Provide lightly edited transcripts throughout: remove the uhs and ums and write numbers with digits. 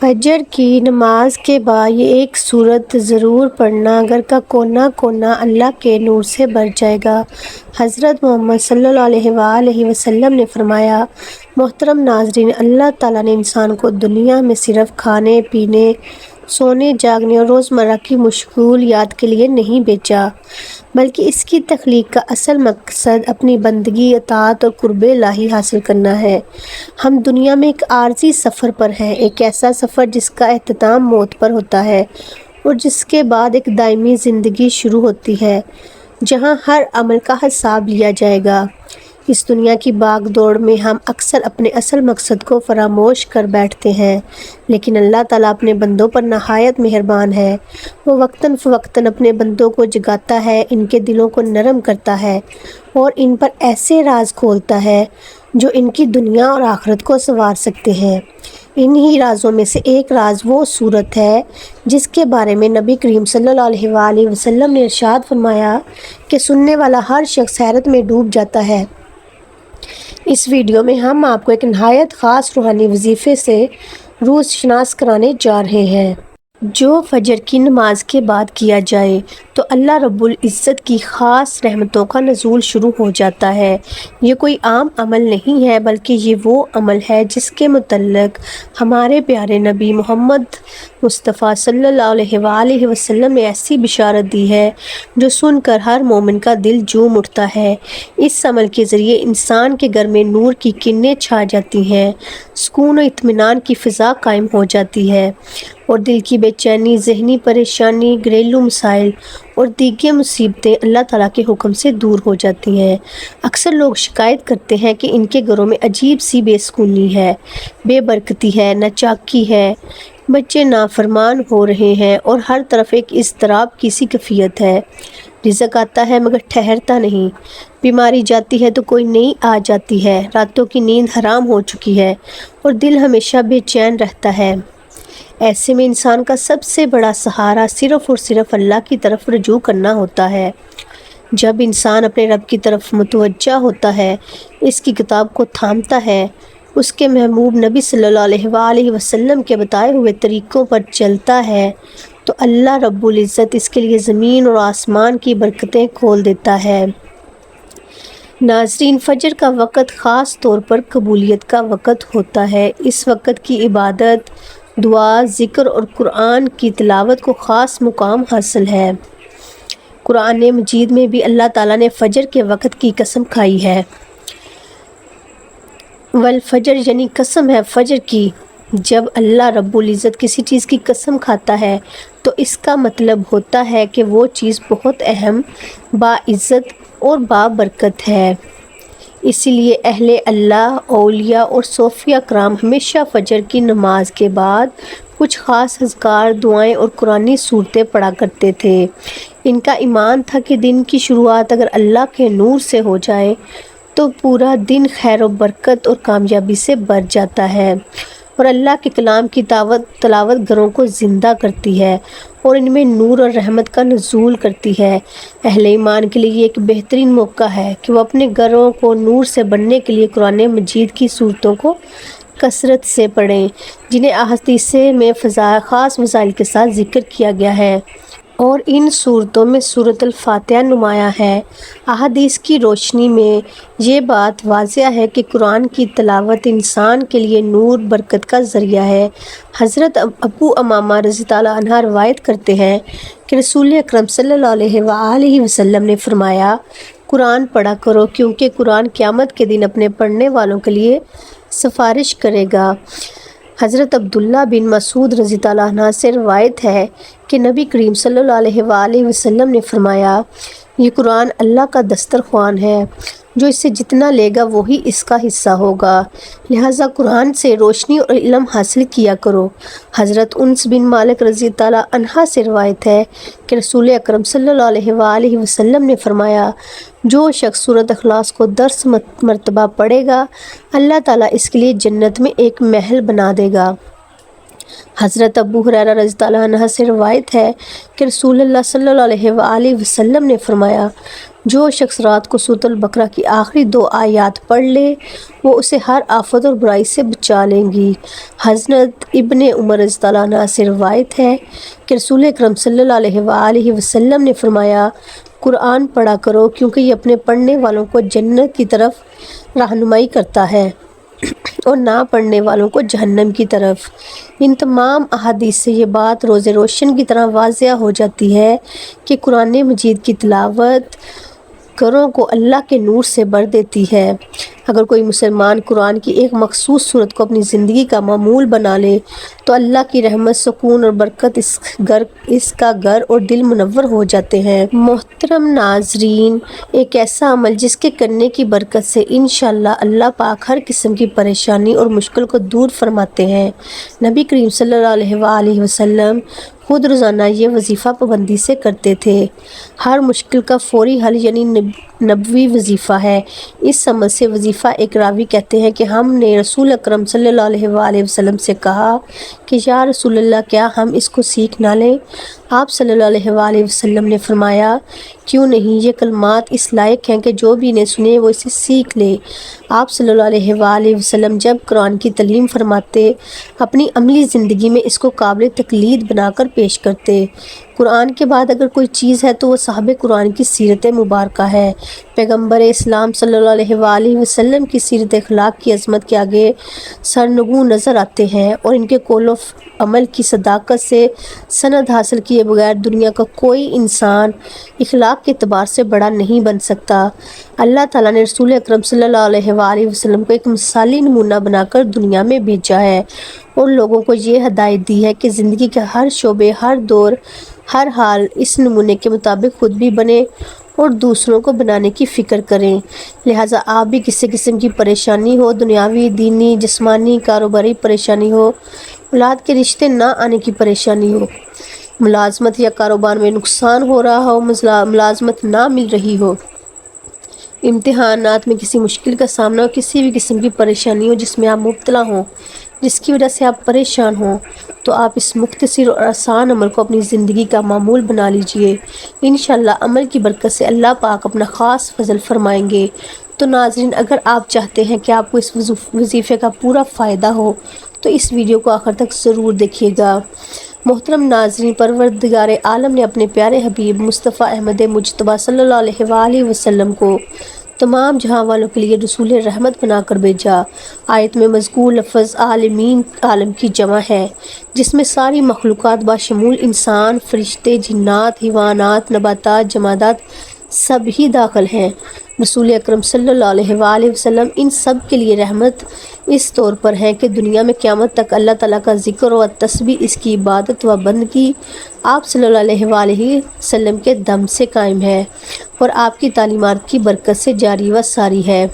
فجر کی نماز کے بعد یہ ایک سورت ضرور پڑھنا، گھر کا کونا کونا اللہ کے نور سے بھر جائے گا۔ حضرت محمد صلی اللہ علیہ وآلہ وسلم نے فرمایا، محترم ناظرین، اللہ تعالیٰ نے انسان کو دنیا میں صرف کھانے پینے، سونے جاگنے اور روزمرہ کی مشغولیات کے لیے نہیں بھیجا، بلکہ اس کی تخلیق کا اصل مقصد اپنی بندگی، اطاعت اور قرب الہی حاصل کرنا ہے۔ ہم دنیا میں ایک عارضی سفر پر ہیں، ایک ایسا سفر جس کا اختتام موت پر ہوتا ہے اور جس کے بعد ایک دائمی زندگی شروع ہوتی ہے جہاں ہر عمل کا حساب لیا جائے گا۔ اس دنیا کی بھاگ دوڑ میں ہم اکثر اپنے اصل مقصد کو فراموش کر بیٹھتے ہیں، لیکن اللہ تعالیٰ اپنے بندوں پر نہایت مہربان ہے۔ وہ وقتاً فوقتاً اپنے بندوں کو جگاتا ہے، ان کے دلوں کو نرم کرتا ہے اور ان پر ایسے راز کھولتا ہے جو ان کی دنیا اور آخرت کو سنوار سکتے ہیں۔ انہی رازوں میں سے ایک راز وہ سورت ہے جس کے بارے میں نبی کریم صلی اللہ علیہ وآلہ وسلم نے ارشاد فرمایا کہ سننے والا ہر شخص حیرت میں ڈوب جاتا ہے۔ اس ویڈیو میں ہم آپ کو ایک نہایت خاص روحانی وظیفے سے روشناس کرانے جا رہے ہیں جو فجر کی نماز کے بعد کیا جائے تو اللہ رب العزت کی خاص رحمتوں کا نزول شروع ہو جاتا ہے۔ یہ کوئی عام عمل نہیں ہے، بلکہ یہ وہ عمل ہے جس کے متعلق ہمارے پیارے نبی محمد مصطفیٰ صلی اللہ علیہ وآلہ وسلم نے ایسی بشارت دی ہے جو سن کر ہر مومن کا دل جھوم اٹھتا ہے۔ اس عمل کے ذریعے انسان کے گھر میں نور کی کرنیں چھا جاتی ہیں، سکون و اطمینان کی فضا قائم ہو جاتی ہے اور دل کی بے چینی، ذہنی پریشانی، گھریلو مسائل اور دیگر مصیبتیں اللہ تعالیٰ کے حکم سے دور ہو جاتی ہیں۔ اکثر لوگ شکایت کرتے ہیں کہ ان کے گھروں میں عجیب سی بے سکونی ہے، بے برکتی ہے، ناچاکی ہے، بچے نافرمان ہو رہے ہیں اور ہر طرف ایک اضطراب کی سی کیفیت ہے۔ رزق آتا ہے مگر ٹھہرتا نہیں، بیماری جاتی ہے تو کوئی نئی آ جاتی ہے، راتوں کی نیند حرام ہو چکی ہے اور دل ہمیشہ بے چین رہتا ہے۔ ایسے میں انسان کا سب سے بڑا سہارا صرف اور صرف اللہ کی طرف رجوع کرنا ہوتا ہے۔ جب انسان اپنے رب کی طرف متوجہ ہوتا ہے، اس کی کتاب کو تھامتا ہے، اس کے محبوب نبی صلی اللہ علیہ وآلہ وسلم کے بتائے ہوئے طریقوں پر چلتا ہے تو اللہ رب العزت اس کے لیے زمین اور آسمان کی برکتیں کھول دیتا ہے۔ ناظرین، فجر کا وقت خاص طور پر قبولیت کا وقت ہوتا ہے۔ اس وقت کی عبادت، دعا، ذکر اور قرآن کی تلاوت کو خاص مقام حاصل ہے۔ قرآن مجید میں بھی اللہ تعالیٰ نے فجر کے وقت کی قسم کھائی ہے۔ والفجر یعنی قسم ہے فجر کی۔ جب اللہ رب العزت کسی چیز کی قسم کھاتا ہے تو اس کا مطلب ہوتا ہے کہ وہ چیز بہت اہم، باعزت اور بابرکت ہے۔ اسی لیے اہل اللہ، اولیاء اور صوفیہ کرام ہمیشہ فجر کی نماز کے بعد کچھ خاص اذکار، دعائیں اور قرآنی صورتیں پڑھا کرتے تھے۔ ان کا ایمان تھا کہ دن کی شروعات اگر اللہ کے نور سے ہو جائے تو پورا دن خیر و برکت اور کامیابی سے بھر جاتا ہے اور اللہ کے کلام کی تلاوت گھروں کو زندہ کرتی ہے اور ان میں نور اور رحمت کا نزول کرتی ہے۔ اہل ایمان کے لیے یہ ایک بہترین موقع ہے کہ وہ اپنے گھروں کو نور سے بھرنے کے لیے قرآن مجید کی صورتوں کو کثرت سے پڑھیں، جنہیں احادیث میں خاص فضائل کے ساتھ ذکر کیا گیا ہے، اور ان صورتوں میں سورۃ الفاتحہ نمایاں ہے۔ احادیث کی روشنی میں یہ بات واضح ہے کہ قرآن کی تلاوت انسان کے لیے نور، برکت کا ذریعہ ہے۔ حضرت ابو امامہ رضی اللہ عنہ روایت کرتے ہیں کہ رسول اکرم صلی اللہ علیہ وآلہ وسلم نے فرمایا، قرآن پڑھا کرو کیونکہ قرآن قیامت کے دن اپنے پڑھنے والوں کے لیے سفارش کرے گا۔ حضرت عبداللہ بن مسعود رضی اللہ عنہ سے روایت ہے کہ نبی کریم صلی اللہ علیہ وآلہ وسلم نے فرمایا، یہ قرآن اللہ کا دسترخوان ہے، جو اس سے جتنا لے گا وہی اس کا حصہ ہوگا، لہٰذا قرآن سے روشنی اور علم حاصل کیا کرو۔ حضرت انس بن مالک رضی اللہ عنہ سے روایت ہے کہ رسول اکرم صلی اللہ علیہ وآلہ وسلم نے فرمایا، جو شخص سورۃ اخلاص کو 10 مرتبہ پڑھے گا، اللہ تعالیٰ اس کے لیے جنت میں ایک محل بنا دے گا۔ حضرت ابو ہریرہ رضی اللہ عنہ سے روایت ہے کہ رسول اللہ صلی اللہ علیہ وآلہ وسلم نے فرمایا، جو شخص رات کو سورۃ البقرہ کی آخری 2 آیات پڑھ لے وہ اسے ہر آفت اور برائی سے بچا لیں گی۔ حضرت ابن عمر رضی اللہ عنہ سے روایت ہے کہ رسول اکرم صلی اللہ علیہ وآلہ وسلم نے فرمایا، قرآن پڑھا کرو کیونکہ یہ اپنے پڑھنے والوں کو جنت کی طرف رہنمائی کرتا ہے اور نہ پڑھنے والوں کو جہنم کی طرف۔ ان تمام احادیث سے یہ بات روز روشن کی طرح واضح ہو جاتی ہے کہ قرآن مجید کی تلاوت گھروں کو اللہ کے نور سے بھر دیتی ہے۔ اگر کوئی مسلمان قرآن کی ایک مخصوص صورت کو اپنی زندگی کا معمول بنا لے تو اللہ کی رحمت، سکون اور برکت اس کا گھر اور دل منور ہو جاتے ہیں۔ محترم ناظرین، ایک ایسا عمل جس کے کرنے کی برکت سے انشاءاللہ اللہ پاک ہر قسم کی پریشانی اور مشکل کو دور فرماتے ہیں۔ نبی کریم صلی اللہ علیہ وآلہ وسلم خود روزانہ یہ وظیفہ پابندی سے کرتے تھے۔ ہر مشکل کا فوری حل یعنی نبوی وظیفہ ہے۔ اس عمل سے وظیفہ ایک راوی کہتے ہیں کہ ہم نے رسول اکرم صلی اللہ علیہ وآلہ وسلم سے کہا کہ یا رسول اللہ، کیا ہم اس کو سیکھ نہ لیں؟ آپ صلی اللہ علیہ وآلہ وسلم نے فرمایا، کیوں نہیں، یہ کلمات اس لائق ہیں کہ جو بھی انہیں سنے وہ اسے سیکھ لے۔ آپ صلی اللہ علیہ وآلہ وسلم جب قرآن کی تعلیم فرماتے اپنی عملی زندگی میں اس کو قابل تقلید بنا کر پیش کرتے۔ قرآن کے بعد اگر کوئی چیز ہے تو وہ صاحب قرآن کی سیرت مبارکہ ہے۔ پیغمبر اسلام صلی اللہ علیہ وآلہ وسلم کی سیرت اخلاق کی عظمت کے آگے سرنگوں نظر آتے ہیں اور ان کے قول و عمل کی صداقت سے سند حاصل کیے بغیر دنیا کا کوئی انسان اخلاق کے اعتبار سے بڑا نہیں بن سکتا۔ اللہ تعالیٰ نے رسول اکرم صلی اللہ علیہ وآلہ وسلم کو ایک مثالی نمونہ بنا کر دنیا میں بھیجا ہے اور لوگوں کو یہ ہدایت دی ہے کہ زندگی کے ہر شعبے، ہر دور، ہر حال اس نمونے کے مطابق خود بھی بنے اور دوسروں کو بنانے کی فکر کریں۔ لہٰذا آپ بھی کسی قسم کی پریشانی ہو، دنیاوی، دینی، جسمانی، کاروباری پریشانی ہو، اولاد کے رشتے نہ آنے کی پریشانی ہو، ملازمت یا کاروبار میں نقصان ہو رہا ہو، ملازمت نہ مل رہی ہو، امتحانات میں کسی مشکل کا سامنا ہو، کسی بھی قسم کی پریشانی ہو جس میں آپ مبتلا ہوں، جس کی وجہ سے آپ پریشان ہوں، تو آپ اس مختصر اور آسان عمل کو اپنی زندگی کا معمول بنا لیجئے۔ انشاءاللہ عمل کی برکت سے اللہ پاک اپنا خاص فضل فرمائیں گے۔ تو ناظرین، اگر آپ چاہتے ہیں کہ آپ کو اس وظیفے کا پورا فائدہ ہو تو اس ویڈیو کو آخر تک ضرور دیکھیے گا۔ محترم ناظرین، پروردگار عالم نے اپنے پیارے حبیب مصطفیٰ احمد مجتبیٰ صلی اللہ علیہ وآلہ وسلم کو تمام جہاں والوں کے لیے رسول رحمت بنا کر بھیجا۔ آیت میں مذکور لفظ عالمین عالم کی جمع ہے، جس میں ساری مخلوقات بشمول انسان، فرشتے، جنات، حیوانات، نباتات، جمادات سب ہی داخل ہیں۔ رسول اکرم صلی اللہ علیہ وآلہ وسلم ان سب کے لیے رحمت اس طور پر ہے کہ دنیا میں قیامت تک اللہ تعالیٰ کا ذکر و تسبیح، اس کی عبادت و بندگی آپ صلی اللہ علیہ وآلہ وسلم کے دم سے قائم ہے اور آپ کی تعلیمات کی برکت سے جاری و ساری ہے۔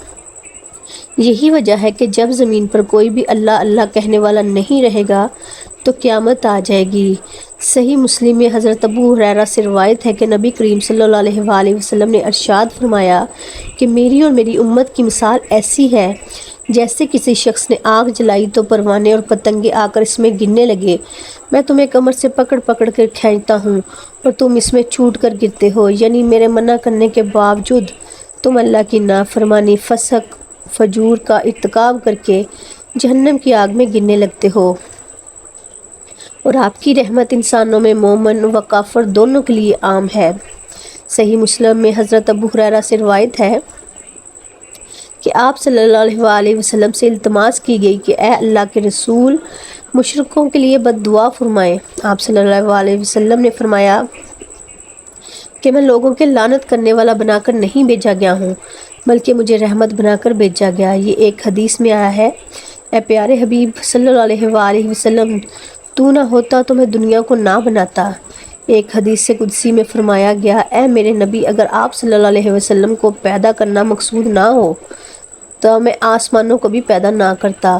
یہی وجہ ہے کہ جب زمین پر کوئی بھی اللہ اللہ کہنے والا نہیں رہے گا تو قیامت آ جائے گی۔ صحیح مسلم میں حضرت ابو ہریرہ سے روایت ہے کہ نبی کریم صلی اللہ علیہ وآلہ وسلم نے ارشاد فرمایا کہ میری اور میری امت کی مثال ایسی ہے جیسے کسی شخص نے آگ جلائی تو پروانے اور پتنگے آ کر اس میں گرنے لگے۔ میں تمہیں کمر سے پکڑ پکڑ کر کھینچتا ہوں اور تم اس میں چھوٹ کر گرتے ہو، یعنی میرے منع کرنے کے باوجود تم اللہ کی نافرمانی، فسق، فجور کا ارتکاب کر کے جہنم کی آگ میں گرنے لگتے ہو، اور آپ کی رحمت انسانوں میں مومن و کافر دونوں کے لیے عام ہے۔ صحیح مسلم میں حضرت ابو ہریرہ سے روایت ہے کہ آپ صلی اللہ علیہ وآلہ وسلم سے التماس کی گئی کہ اے اللہ کے رسول، مشرکوں کے لیے بد دعا فرمائیں۔ آپ صلی اللہ علیہ وآلہ وسلم نے فرمایا کہ میں لوگوں کے لعنت کرنے والا بنا کر نہیں بھیجا گیا ہوں بلکہ مجھے رحمت بنا کر بھیجا گیا۔ یہ ایک حدیث میں آیا ہے، اے پیارے حبیب صلی اللہ علیہ وآلہ وسلم، تو نہ ہوتا تو میں دنیا کو نہ بناتا۔ ایک حدیث قدسی میں فرمایا گیا، اے میرے نبی، اگر آپ صلی اللہ علیہ وسلم کو پیدا کرنا مقصود نہ ہو تو میں آسمانوں کو بھی پیدا نہ کرتا۔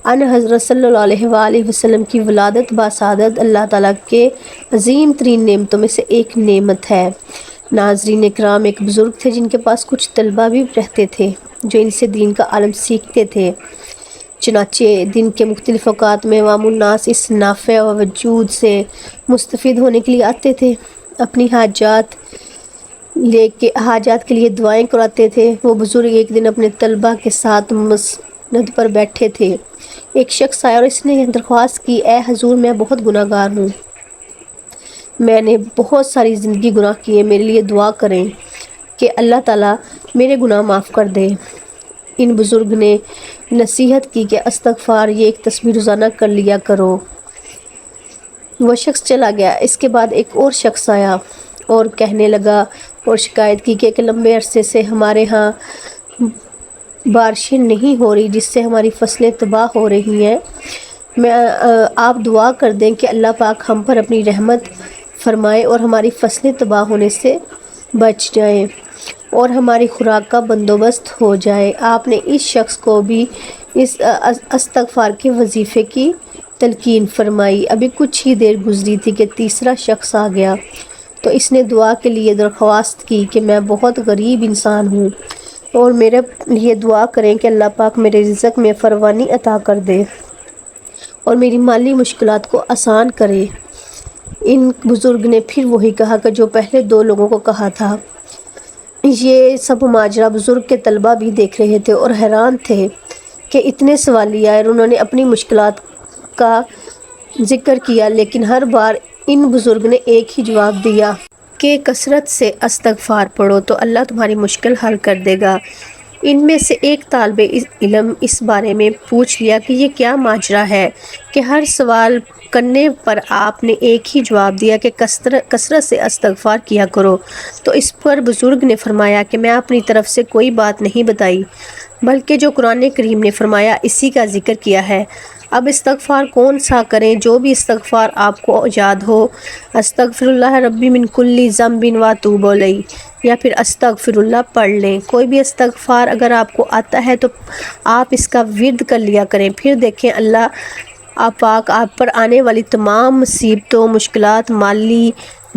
ان حضرت صلی اللہ علیہ وآلہ وسلم کی ولادت باسعادت اللہ تعالیٰ کے عظیم ترین نعمتوں میں سے ایک نعمت ہے۔ ناظرین اکرام، ایک بزرگ تھے جن کے پاس کچھ طلبہ بھی رہتے تھے جو ان سے دین کا علم سیکھتے تھے۔ چنانچہ دن کے مختلف اوقات میں عوام الناس اس نافع وجود سے مستفید ہونے کے لیے آتے تھے، اپنی حاجات لے کے حاجات کے لیے دعائیں کراتے تھے۔ وہ بزرگ ایک دن اپنے طلبہ کے ساتھ مسند پر بیٹھے تھے۔ ایک شخص آیا اور اس نے درخواست کی، اے حضور، میں بہت گناہ گار ہوں، میں نے بہت ساری زندگی گناہ کیے، میرے لیے دعا کریں کہ اللہ تعالیٰ میرے گناہ معاف کر دے۔ ان بزرگ نے نصیحت کی کہ استغفار یہ ایک تسبیح روزانہ کر لیا کرو۔ وہ شخص چلا گیا۔ اس کے بعد ایک اور شخص آیا اور کہنے لگا اور شکایت کی کہ لمبے عرصے سے ہمارے ہاں بارشیں نہیں ہو رہی، جس سے ہماری فصلیں تباہ ہو رہی ہیں، آپ دعا کر دیں کہ اللہ پاک ہم پر اپنی رحمت فرمائے اور ہماری فصلیں تباہ ہونے سے بچ جائیں اور ہماری خوراک کا بندوبست ہو جائے۔ آپ نے اس شخص کو بھی اس استغفار کے وظیفے کی تلقین فرمائی۔ ابھی کچھ ہی دیر گزری تھی کہ تیسرا شخص آ گیا تو اس نے دعا کے لیے درخواست کی کہ میں بہت غریب انسان ہوں اور میرے لیے دعا کریں کہ اللہ پاک میرے رزق میں فراوانی عطا کر دے اور میری مالی مشکلات کو آسان کرے۔ ان بزرگ نے پھر وہی کہا کہ جو پہلے دو لوگوں کو کہا تھا۔ یہ سب ماجرا بزرگ کے طلبہ بھی دیکھ رہے تھے اور حیران تھے کہ اتنے سوالیہ اور انہوں نے اپنی مشکلات کا ذکر کیا، لیکن ہر بار ان بزرگ نے ایک ہی جواب دیا کہ کثرت سے استغفار پڑھو تو اللہ تمہاری مشکل حل کر دے گا۔ ان میں سے ایک طالب علم اس بارے میں پوچھ لیا کہ یہ کیا ماجرا ہے کہ ہر سوال کرنے پر آپ نے ایک ہی جواب دیا کہ کثرت سے استغفار کیا کرو؟ تو اس پر بزرگ نے فرمایا کہ میں اپنی طرف سے کوئی بات نہیں بتائی، بلکہ جو قرآن کریم نے فرمایا اسی کا ذکر کیا ہے۔ اب استغفار کون سا کریں؟ جو بھی استغفار آپ کو یاد ہو، استغفر اللہ ربی من کل ذنب واتوب الیہ، یا پھر استغفر اللہ پڑھ لیں۔ کوئی بھی استغفار اگر آپ کو آتا ہے تو آپ اس کا ورد کر لیا کریں، پھر دیکھیں اللہ پاک آپ پر آنے والی تمام مصیبتوں، مشکلات، مالی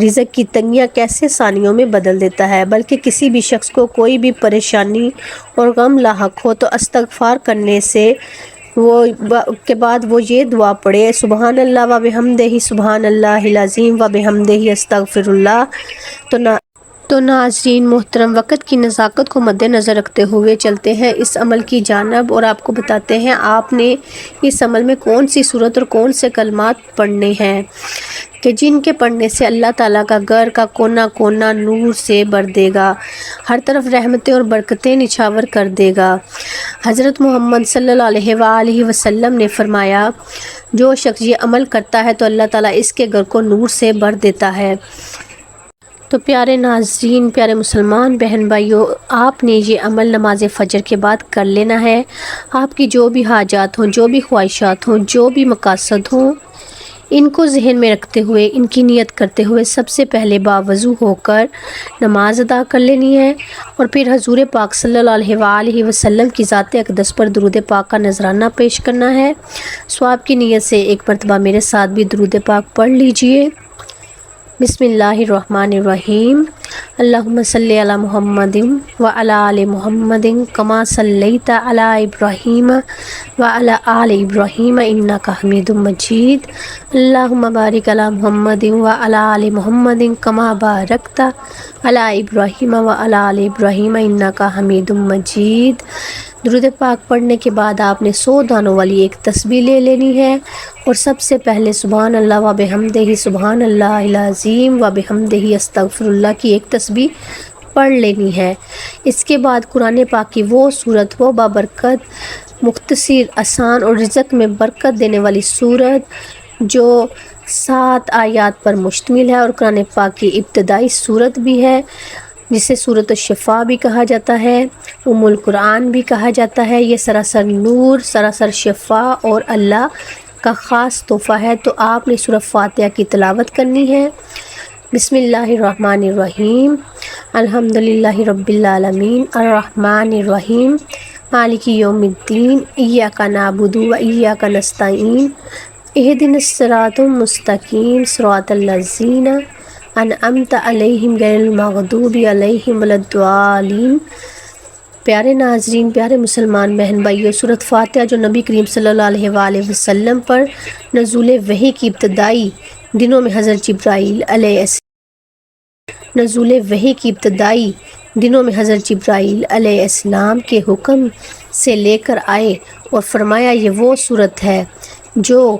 رزق کی تنگیاں کیسے ثانیوں میں بدل دیتا ہے۔ بلکہ کسی بھی شخص کو کوئی بھی پریشانی اور غم لاحق ہو تو استغفار کرنے سے کے بعد وہ یہ دعا پڑھے، سبحان اللہ و بحمدہ سبحان اللہ العظیم و بحمدہ استغفر اللہ۔ تو ناظرین محترم، وقت کی نزاکت کو مد نظر رکھتے ہوئے چلتے ہیں اس عمل کی جانب اور آپ کو بتاتے ہیں آپ نے اس عمل میں کون سی صورت اور کون سے کلمات پڑھنے ہیں کہ جن کے پڑھنے سے اللہ تعالیٰ کا گھر کا کونا کونا نور سے بھر دے گا، ہر طرف رحمتیں اور برکتیں نچھاور کر دے گا۔ حضرت محمد صلی اللہ علیہ وآلہ وسلم نے فرمایا، جو شخص یہ عمل کرتا ہے تو اللہ تعالیٰ اس کے گھر کو نور سے بھر دیتا ہے۔ تو پیارے ناظرین، پیارے مسلمان بہن بھائیوں، آپ نے یہ عمل نماز فجر کے بعد کر لینا ہے۔ آپ کی جو بھی حاجات ہوں، جو بھی خواہشات ہوں، جو بھی مقاصد ہوں، ان کو ذہن میں رکھتے ہوئے، ان کی نیت کرتے ہوئے سب سے پہلے باوضو ہو کر نماز ادا کر لینی ہے اور پھر حضور پاک صلی اللہ علیہ وآلہ وسلم کی ذات اقدس پر درود پاک کا نذرانہ پیش کرنا ہے۔ ثواب کی نیت سے ایک مرتبہ میرے ساتھ بھی درود پاک پڑھ لیجئے۔ بسم اللہ الرحمن الرحیم، اللہم صلی علی محمد وعلی آل محمد کما صلیت علی ابراہیم وعلی آل ابراہیم انک حمید مجید، اللہم بارک علی محمد وعلی آل محمد کما بارکت علی ابراہیم وعلی آل ابراہیم انک حمید مجید۔ درود پاک پڑھنے کے بعد آپ نے 100 دانوں والی ایک تسبیح لے لینی ہے اور سب سے پہلے سبحان اللہ و بحمدہ سبحان اللہ العظیم و بحمدہ استغفر اللہ کی ایک تسبیح پڑھ لینی ہے۔ اس کے بعد قرآن پاک کی وہ سورت، وہ بابرکت، مختصر، آسان اور رزق میں برکت دینے والی سورت جو 7 آیات پر مشتمل ہے اور قرآن پاک کی ابتدائی سورت بھی ہے، جسے سورۃ الشفاء بھی کہا جاتا ہے، ام القرآن بھی کہا جاتا ہے۔ یہ سراسر نور، سراسر شفاء اور اللہ کا خاص تحفہ ہے۔ تو آپ نے سورۃ فاتحہ کی تلاوت کرنی ہے۔ بسم اللہ الرحمن الرحیم، الحمدللہ رب العالمین، الرحمن الرحیم، مالک یوم الدین، ایاک نعبد و ایاک نستعین، اہدنا الصراط المستقیم، صراط الذین انعمت علیہم غیر المغضوب علیہم ولا الضالین۔ پیارے ناظرین، پیارے مسلمان بہن بھائیوں، سورۃ فاتحہ جو نبی کریم صلی اللہ علیہ وآلہ وسلم پر نزول وحی کی ابتدائی دنوں میں حضرت جبرائیل علیہ نزول وحی کی ابتدائی دنوں میں حضرت جبرائیل علیہ السلام کے حکم سے لے کر آئے اور فرمایا یہ وہ صورت ہے جو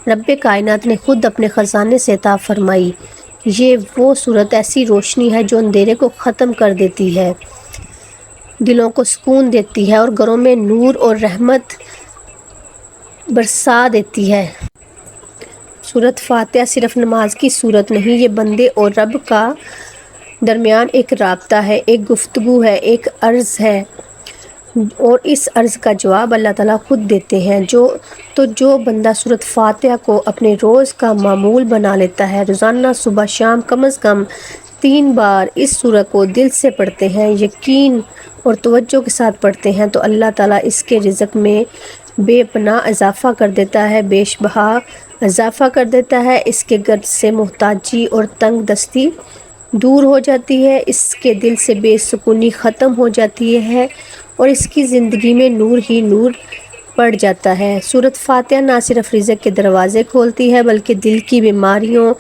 رب کائنات نے خود اپنے خزانے سے عطا فرمائی۔ یہ وہ صورت ایسی روشنی ہے جو اندھیرے کو ختم کر دیتی ہے، دلوں کو سکون دیتی ہے اور گھروں میں نور اور رحمت برسا دیتی ہے۔ سورۃ فاتحہ صرف نماز کی صورت نہیں، یہ بندے اور رب کا درمیان ایک رابطہ ہے، ایک گفتگو ہے، ایک عرض ہے، اور اس عرض کا جواب اللہ تعالیٰ خود دیتے ہیں۔ جو بندہ سورۃ فاتحہ کو اپنے روز کا معمول بنا لیتا ہے، روزانہ صبح شام کم از کم 3 بار اس سورہ کو دل سے پڑھتے ہیں، یقین اور توجہ کے ساتھ پڑھتے ہیں، تو اللہ تعالیٰ اس کے رزق میں بے پناہ اضافہ کر دیتا ہے، بیش بہا اضافہ کر دیتا ہے۔ اس کے گرد سے محتاجی اور تنگ دستی دور ہو جاتی ہے، اس کے دل سے بے سکونی ختم ہو جاتی ہے اور اس کی زندگی میں نور ہی نور پڑ جاتا ہے۔ سورۃ فاتحہ نہ صرف رزق کے دروازے کھولتی ہے بلکہ دل کی بیماریوں،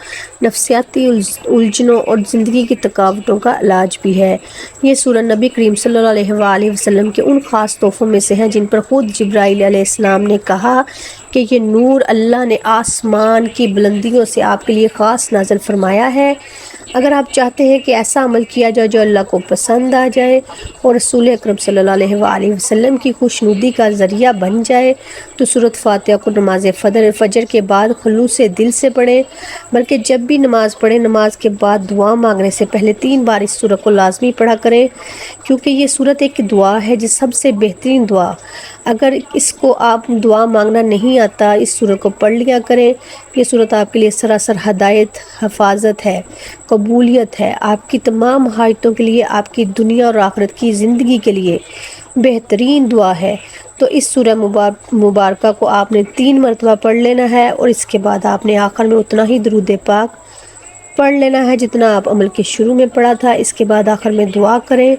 نفسیاتی الجھنوں اور زندگی کی تھکاوٹوں کا علاج بھی ہے۔ یہ سورہ نبی کریم صلی اللہ علیہ وآلہ وسلم کے ان خاص تحفوں میں سے ہیں جن پر خود جبرائیل علیہ السلام نے کہا کہ یہ نور اللہ نے آسمان کی بلندیوں سے آپ کے لیے خاص نازل فرمایا ہے۔ اگر آپ چاہتے ہیں کہ ایسا عمل کیا جائے جو اللہ کو پسند آ جائے اور رسول اکرم صلی اللہ علیہ وآلہ وسلم کی خوشنودی کا ذریعہ بن جائے تو سورۃ فاتحہ کو نماز فجر کے بعد خلوص دل سے پڑھیں، بلکہ جب بھی نماز پڑھیں نماز کے بعد دعا مانگنے سے پہلے 3 بار اس سورہ کو لازمی پڑھا کریں، کیونکہ یہ سورت ایک دعا ہے جس سب سے بہترین دعا۔ اگر اس کو آپ دعا مانگنا نہیں آتا اس سورہ کو پڑھ لیا کریں۔ یہ سورت آپ کے لیے سراسر ہدایت، حفاظت ہے، قبولیت ہے، آپ کی تمام حاجتوں کے لیے، آپ کی دنیا اور آخرت کی زندگی کے لیے بہترین دعا ہے۔ تو اس سورہ مبارکہ کو آپ نے 3 مرتبہ پڑھ لینا ہے اور اس کے بعد آپ نے آخر میں اتنا ہی درود پاک پڑھ لینا ہے جتنا آپ عمل کے شروع میں پڑھا تھا۔ اس کے بعد آخر میں دعا کریں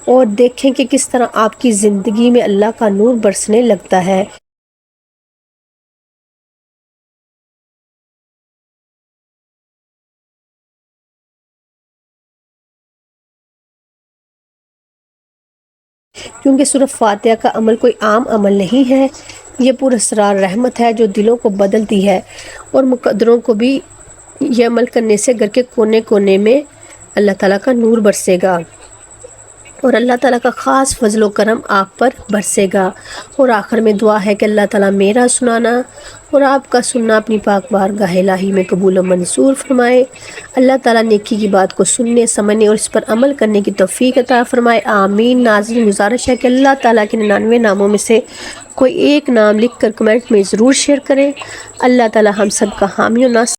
اور دیکھیں کہ کس طرح آپ کی زندگی میں اللہ کا نور برسنے لگتا ہے۔ کیونکہ سورہ فاتحہ کا عمل کوئی عام عمل نہیں ہے، یہ پر اسرار رحمت ہے جو دلوں کو بدلتی ہے، اور مقدروں کو بھی یہ عمل کرنے سے گھر کے کونے کونے میں اللہ تعالیٰ کا نور برسے گا اور اللہ تعالیٰ کا خاص فضل و کرم آپ پر برسے گا۔ اور آخر میں دعا ہے کہ اللہ تعالیٰ میرا سنانا اور آپ کا سننا اپنی پاک بارگاہ الہی میں قبول و منظور فرمائے۔ اللہ تعالیٰ نیکی کی بات کو سننے، سمجھنے اور اس پر عمل کرنے کی توفیق عطا فرمائے، آمین۔ ناظرین، گزارش ہے کہ اللہ تعالیٰ کے 99 ناموں میں سے کوئی ایک نام لکھ کر کمنٹ میں ضرور شیئر کریں۔ اللہ تعالیٰ ہم سب کا حامی و ناصر